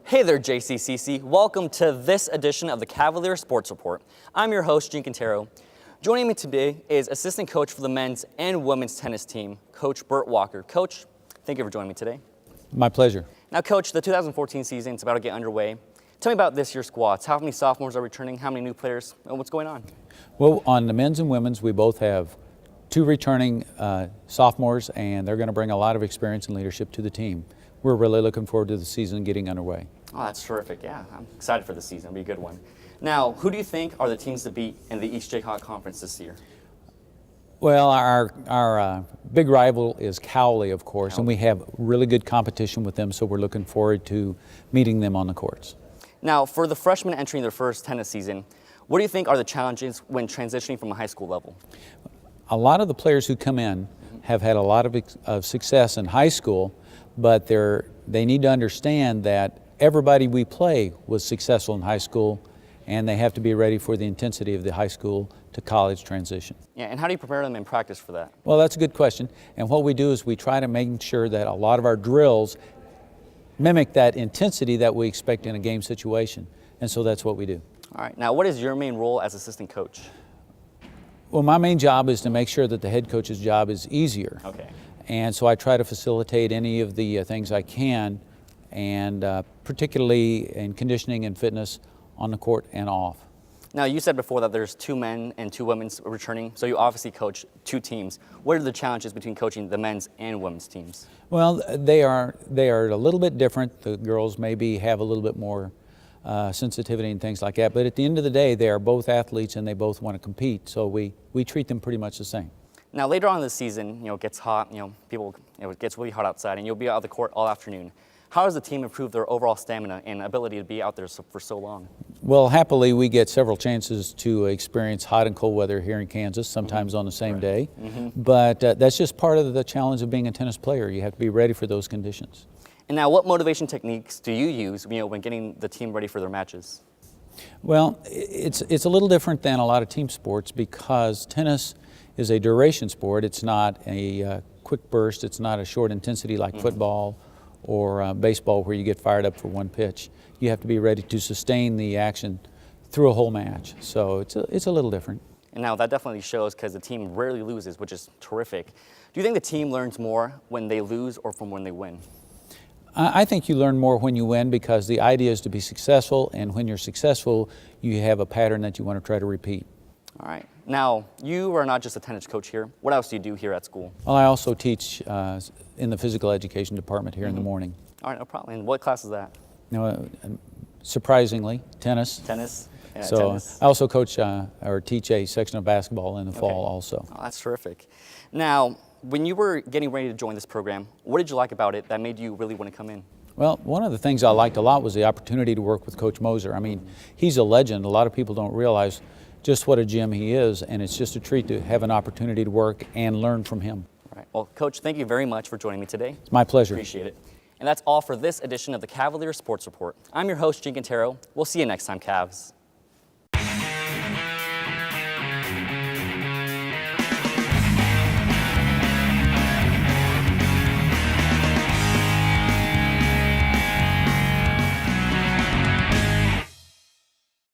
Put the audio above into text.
Hey there, JCCC. Welcome to this edition of the Cavalier Sports Report. I'm your host, Cantero. Joining me today is assistant coach for the men's and women's tennis team, Coach Burt Walker. Coach, thank you for joining me today. My pleasure. Now, Coach, the 2014 season is about to get underway. Tell me about this year's squads. How many sophomores are returning? How many new players? And what's going on? Well, on the men's and women's, we both have two returning sophomores, and they're going to bring a lot of experience and leadership to the team. We're really looking forward to the season getting underway. Oh, that's terrific. Yeah, I'm excited for the season. It'll be a good one. Now, who do you think are the teams to beat in the East Jayhawk Conference this year? Well, our big rival is Cavalier, of course, and we have really good competition with them, so we're looking forward to meeting them on the courts. Now, for the freshmen entering their first tennis season, what do you think are the challenges when transitioning from a high school level? A lot of the players who come in have had a lot of success in high school, but they need to understand that everybody we play was successful in high school, and they have to be ready for the intensity of the high school to college transition. Yeah, and how do you prepare them in practice for that? Well, that's a good question. And what we do is we try to make sure that a lot of our drills mimic that intensity that we expect in a game situation. And so that's what we do. All right. Now, what is your main role as assistant coach? Well, my main job is to make sure that the head coach's job is easier. Okay. And so I try to facilitate any of the things I can, and particularly in conditioning and fitness on the court and off. Now, you said before that there's two men and two women's returning, so you obviously coach two teams. What are the challenges between coaching the men's and women's teams? Well, they are a little bit different. The girls maybe have a little bit more sensitivity and things like that, but at the end of the day, they are both athletes and they both want to compete, so we treat them pretty much the same. Now, later on in the season, it gets hot, it gets really hot outside, and you'll be out of the court all afternoon. How does the team improve their overall stamina and ability to be out there for so long? Well, happily, we get several chances to experience hot and cold weather here in Kansas, sometimes on the same day. But that's just part of the challenge of being a tennis player. You have to be ready for those conditions. And now, what motivation techniques do you use when getting the team ready for their matches? Well, it's a little different than a lot of team sports because tennis is a duration sport. It's not a quick burst. It's not a short intensity like football or baseball where you get fired up for one pitch. You have to be ready to sustain the action through a whole match. So it's a little different. And now that definitely shows because the team rarely loses, which is terrific. Do you think the team learns more when they lose or from when they win? I think you learn more when you win because the idea is to be successful, and when you're successful, you have a pattern that you want to try to repeat. All right. Now, you are not just a tennis coach here. What else do you do here at school? Well, I also teach in the physical education department here in the morning. All right, no problem. And what class is that? Surprisingly, tennis. Tennis? Yeah, so tennis. I also coach or teach a section of basketball in the fall also. Oh, that's terrific. Now, when you were getting ready to join this program, what did you like about it that made you really want to come in? Well, one of the things I liked a lot was the opportunity to work with Coach Moser. I mean, he's a legend. A lot of people don't realize just what a gem he is, and it's just a treat to have an opportunity to work and learn from him. All right. Well, Coach, thank you very much for joining me today. It's my pleasure. Appreciate it. And that's all for this edition of the Cavalier Sports Report. I'm your host, Cantero. We'll see you next time, Cavs.